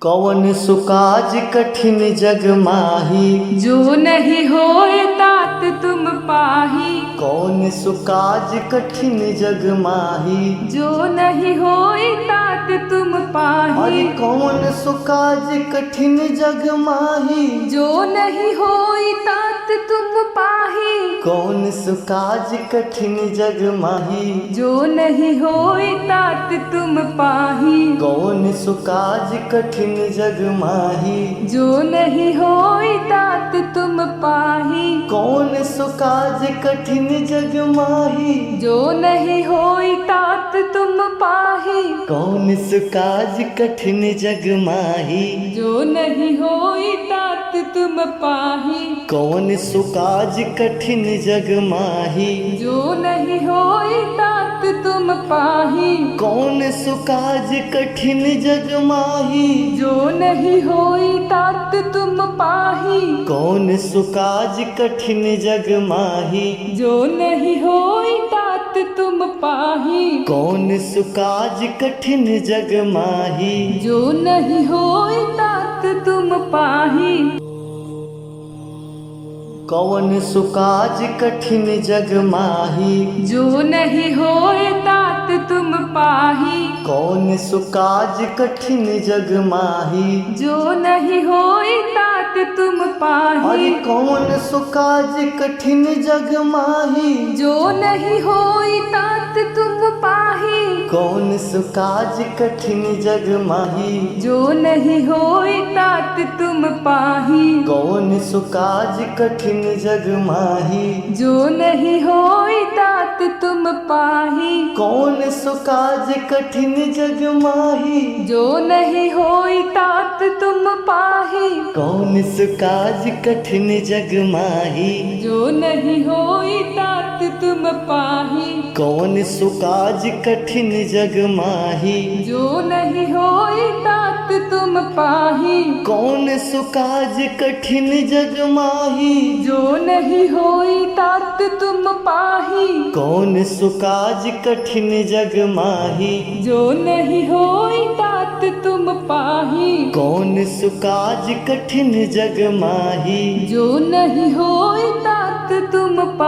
कौन सुकाज कठिन जग माही, जो नहीं होए तात तुम पाही। कौन सुकाज कठिन जग माही, जो नहीं होए तात तुम अरे पाही। कौन सुकाज कठिन जग माही, जो नहीं होए तात तुम पाही। कौन सुकाज कठिन जग माही, जो नहीं होए तात तुम पाही। कौन सुकाज कठिन जग माही, जो नहीं होए तात तुम पाही। कौन सुकाज कठिन जग माही, जो नहीं होए तात तुम पाही। कौन सुकाज कठिन जग माही, जो नहीं होए तात तुम पाही। कौन सुकाज कठिन जग माही, जो नहीं होए तात तुम पाही। कौन सुकाज कठिन जग माही, जो नहीं होए तात तुम पाही। कौन सुकाज कठिन जग माही, जो नहीं होए तात तुम पाही। कौन सुकाज कठिन जग माही, जो नहीं होए तात तुम पाही। कौन सुकाज कठिन जग माही, जो नहीं होए तात तुम पाही। कौन सुकाज कठिन जग माही, जो नहीं होए तात तुम अरे पाही। कौन सुकाज कठिन जग माही, जो नहीं होए तात तुम पाही। कौन सुकाज कठिन जग माही, जो नहीं होए तात तुम पाही। कौन सुकाज कठिन जग माही, जो नहीं होए तात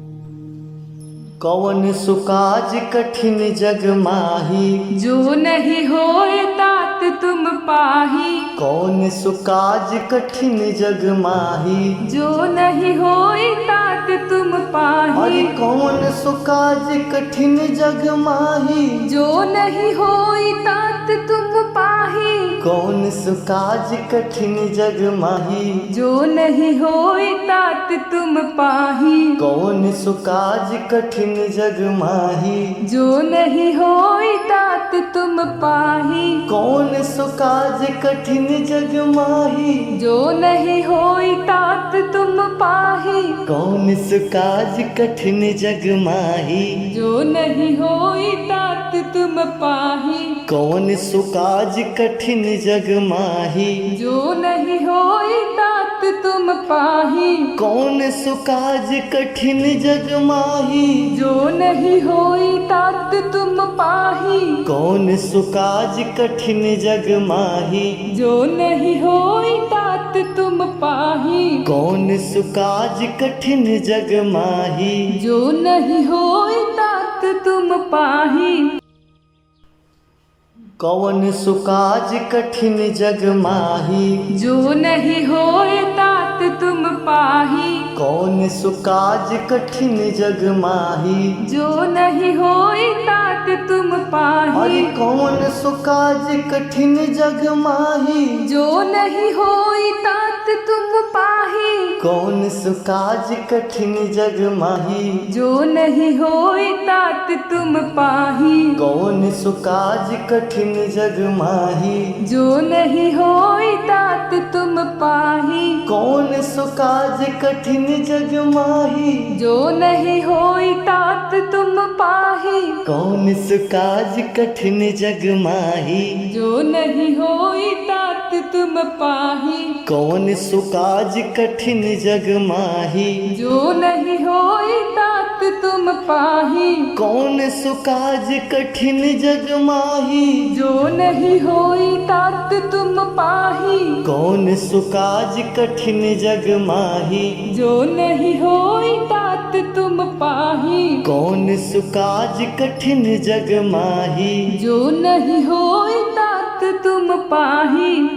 तुम पाही। कौन सुकाज कठिन जग माही, जो नहीं होए तात तुम पाही। कौन सुकाज कठिन जग माही, जो नहीं होए तात तुम पाही। कौन सुकाज कठिन जग माही, जो नहीं होए तात तुम पाही। कौन सुकाज कठिन जग माही, जो नहीं होए तात तुम पाही। कौन सुकाज कठिन जग माही, जो नहीं होए तात तुम पाही। कौन सुकाज कठिन जग माही, जो नहीं होए तात तुम पाही। कौन सुकाज कठिन जग माही, जो नहीं होए तात तुम पाही। कौन सुकाज कठिन जग माही, जो नहीं होए तात तुम अरे पाही। कौन सुकाज कठिन जग माही, जो नहीं होए तात तुम पाही। कौन सुकाज कठिन जग माही, जो नहीं होए तात तुम पाही। कौन सुकाज कठिन जग माही, जो नहीं होए तात तुम पाही। कौन सुकाज कठिन जग माही, जो नहीं होए तात तुम पाही। कौन सुकाज कठिन जग माही, जो नहीं होए तात तुम पाही। तुम पाही। कौन सुकाज कठिन जग माही, जो नहीं होई तात तुम पाही। कौन सुकाज कठिन जग माही, जो नहीं होई तात तुम पाही। कौन सुकाज कठिन जग माही, जो नहीं होई तात तुम पाही।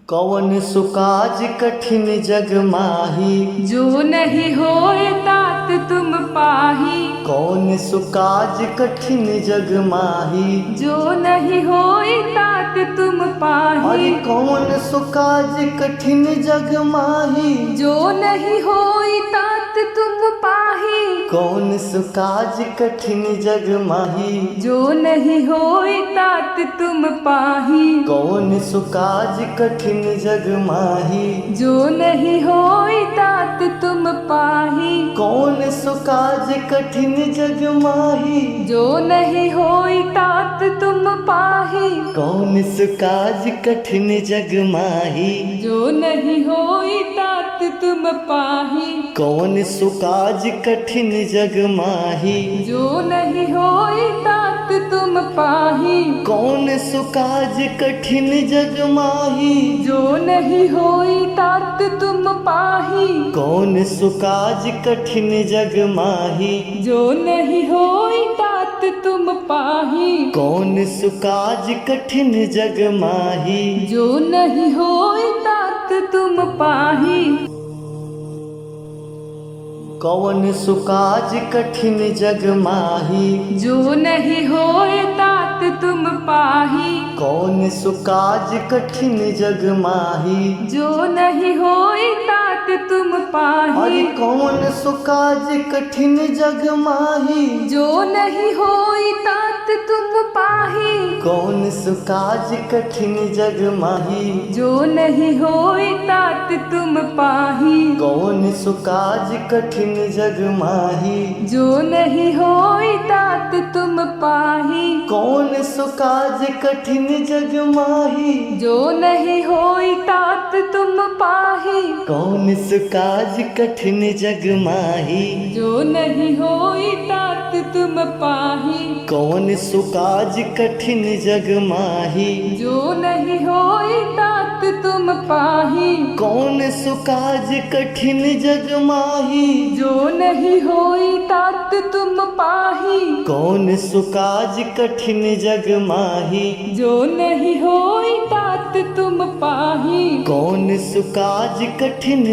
कौन सुकाज कठिन जग माही, जो नहीं होए तात तुम पाही। कौन सुकाज कठिन जग माही, जो नहीं होई तात तुम अरे पाही। कौन सुकाज कठिन जग माही, जो नहीं होई तात तुम पाही। कौन सुकाज कठिन जग माही, जो नहीं होई तात तुम पाही। कौन सुकाज कठिन जग माही, जो नहीं होई तात तुम पाही। कौन सुकाज कठिन जग माही, जो नहीं होई तात तुम पाही। कौन सुकाज कठिन जग माही, जो नहीं होई तात तुम पाही। कौन सुकाज कठिन जग माही, जो नहीं होई तात तुम पाही। कौन सुकाज कठिन जग माही, जो नहीं होई तात तुम पाही। कौन सुकाज कठिन जग माही, जो नहीं होई तात तुम पाही। कौन सुकाज कठिन जग माही, जो नहीं होई तात तुम पाही। कौन सुकाज कठिन जग माही, जो नहीं होए तात तुम पाही। कौन सुकाज कठिन जग माही, जो नहीं होई तात तुम अरे पाही। कौन सुकाज कठिन जग माही, जो नहीं होई तात तुम पाही। कौन सुकाज कठिन जग माही, जो नहीं होई तात तुम पाही। कौन सुकाज कठिन जग माही, जो नहीं होई तात तुम पाही। कौन सुकाज कठिन जग माही, जो नहीं होई तात तुम पाही। कौन सुकाज कठिन जग माही, जो नहीं होई तात तुम पाही। कौन सुकाज कठिन जग माही, जो नहीं होई तात तुम पाही। कौन सुकाज कठिन जग माही, जो नहीं होई तात तुम पाही। कौन सुकाज कठिन जग माही, जो नहीं होई तात तुम पाही। कौन सुकाज कठिन जग माही, जो नहीं होई तात तुम पाही। कौन सुकाज कठिन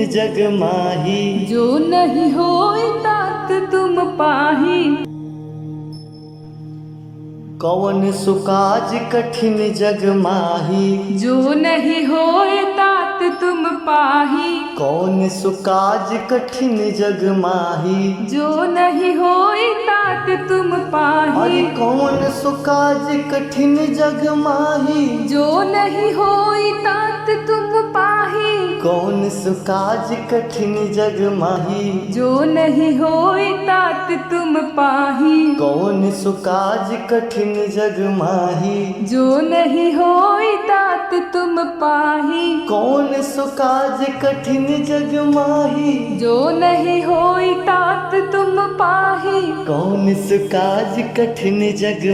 जग माही, जो नहीं होए तात तुम पाही। कौन सुकाज कठिन जग माही, जो नहीं होई तात तुम अरे पाही। कौन सुकाज कठिन जग माही, जो नहीं होई तात तुम पाही। कौन सुकाज कठिन जग माही, जो नहीं होई तात तुम पाही। कौन सुकाज कठिन जग माही, जो नहीं होई तात तुम पाही। कौन सुकाज कठिन जग माही, जो नहीं होई तात तुम पाही। कौन सुकाज कठिन जग माही, जो नहीं होई तात तुम पाही। कौन सुकाज कठिन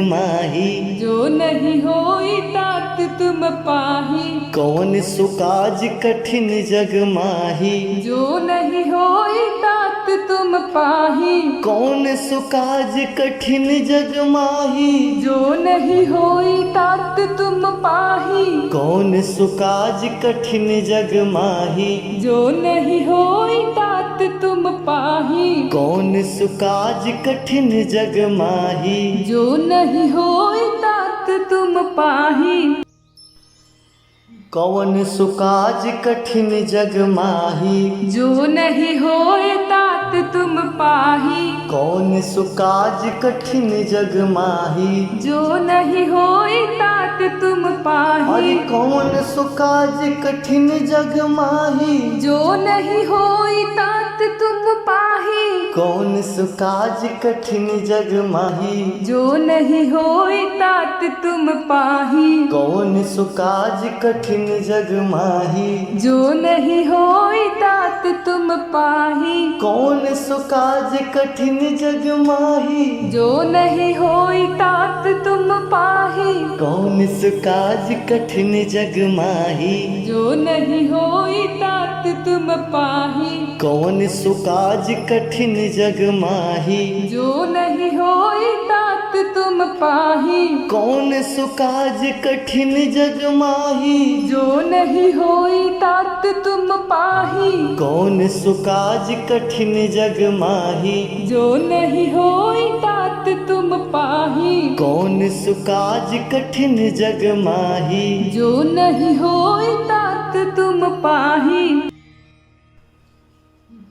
जग माही, जो नहीं होई तात तुम पाही। कौन सुकाज कठिन जग माही, जो नहीं होई तात तुम पाही। कौन सुकाज कठिन जग माही, जो नहीं होई तात तुम पाही। कौन सुकाज कठिन जग माही, जो नहीं होई तात तुम पाही। कौन सुकाज कठिन जग माही, जो नहीं होए तात तुम पाही। कौन सुकाज कठिन जग माही, जो नहीं होई तात तुम अरे पाही। कौन सुकाज कठिन जग माही, जो नहीं होई तात तुम पाही। कौन सुकाज कठिन जग माही, जो नहीं होई तात तुम पाही। कौन सुकाज कठिन जग माही, जो नहीं होई तात तुम पाही। कौन सो काज कठिन जग माही, जो नहीं होई तात तुम पाही। कौन सो काज कठिन जग माही, जो नहीं होई तात तुम पाही। कौन सो काज कठिन जग माही, जो नहीं होई तात तुम पाही। कौन सो काज कठिन जग माही, जो नहीं होई तात तुम पाही। कौन सो काज कठिन जग माही, जो नहीं होई तात तुम पाही। कौन सो काज कठिन जग माही। जो नहीं होई तात तुम पाही।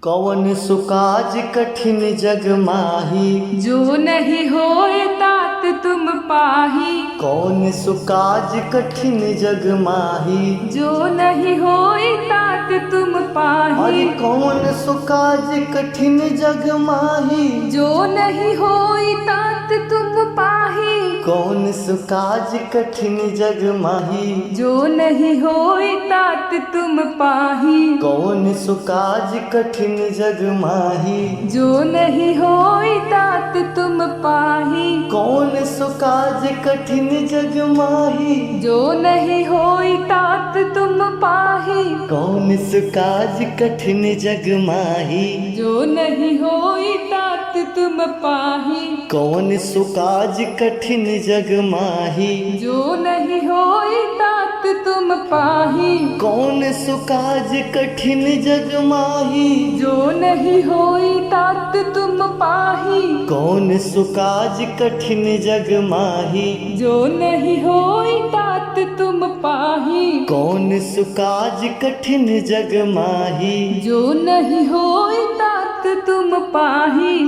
कौन सो काज कठिन जग माही, जो नहीं होए तात तुम पाही। कौन सो काज कठिन जग माही, जो नहीं होई तात तुम पाही। अरे कौन सो काज कठिन जग माही, जो नहीं होई तात तुम पाही। कौन सो काज कठिन जग माही, जो नहीं होई तात तुम पाही। कौन सो काज कठिन जग माही, जो नहीं होई तात तुम पाही। कौन सो काज कठिन जग माही, जो नहीं होई तात तुम पाही। कौन सो काज कठिन जग माही, जो नहीं होई तात तुम पाही। कौन सो काज कठिन जग माही, जो नहीं होई तात तुम पाही। कौन सो काज कठिन जग माही, जो नहीं होई तात तुम पाही। कौन सो काज कठिन जग माही, जो नहीं होई तात तुम पाही। कौन सो काज कठिन जग माही। जो नहीं होई तात तुम पाही।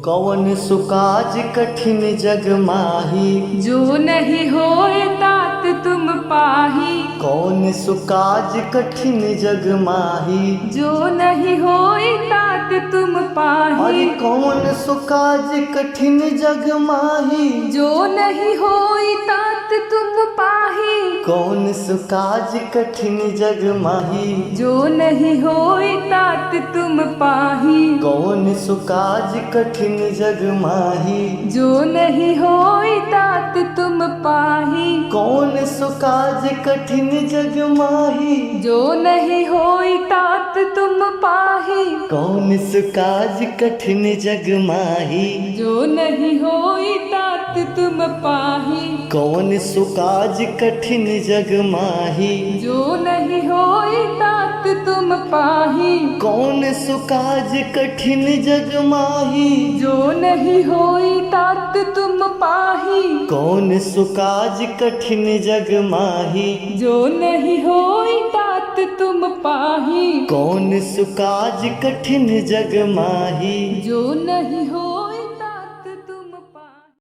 कौन सो काज कठिन जग माही, जो नहीं होए तात तुम पाही। कौन सो काज कठिन जग माही, जो नहीं होई तात तुम अरे पाही। कौन सो काज कठिन जग माही, जो नहीं होई तात तुम पाही। कौन सो काज कठिन जग माही, जो नहीं होई तात तुम पाही। कौन सो काज कठिन जग माही, जो नहीं होई तात तुम पाही। कौन सो काज कठिन जग माही, जो नहीं होई तात तुम पाही। कौन सो काज कठिन जग माही, जो नहीं होई तात तुम पाही। कौन सो काज कठिन जग माही, जो नहीं होई तात तुम पाही। कौन सो काज कठिन जग माही, जो नहीं होई तात तुम पाही। कौन सो काज कठिन जग माही, जो नहीं होई तात तुम पाही। कौन सो काज कठिन जग माही। जो नहीं हो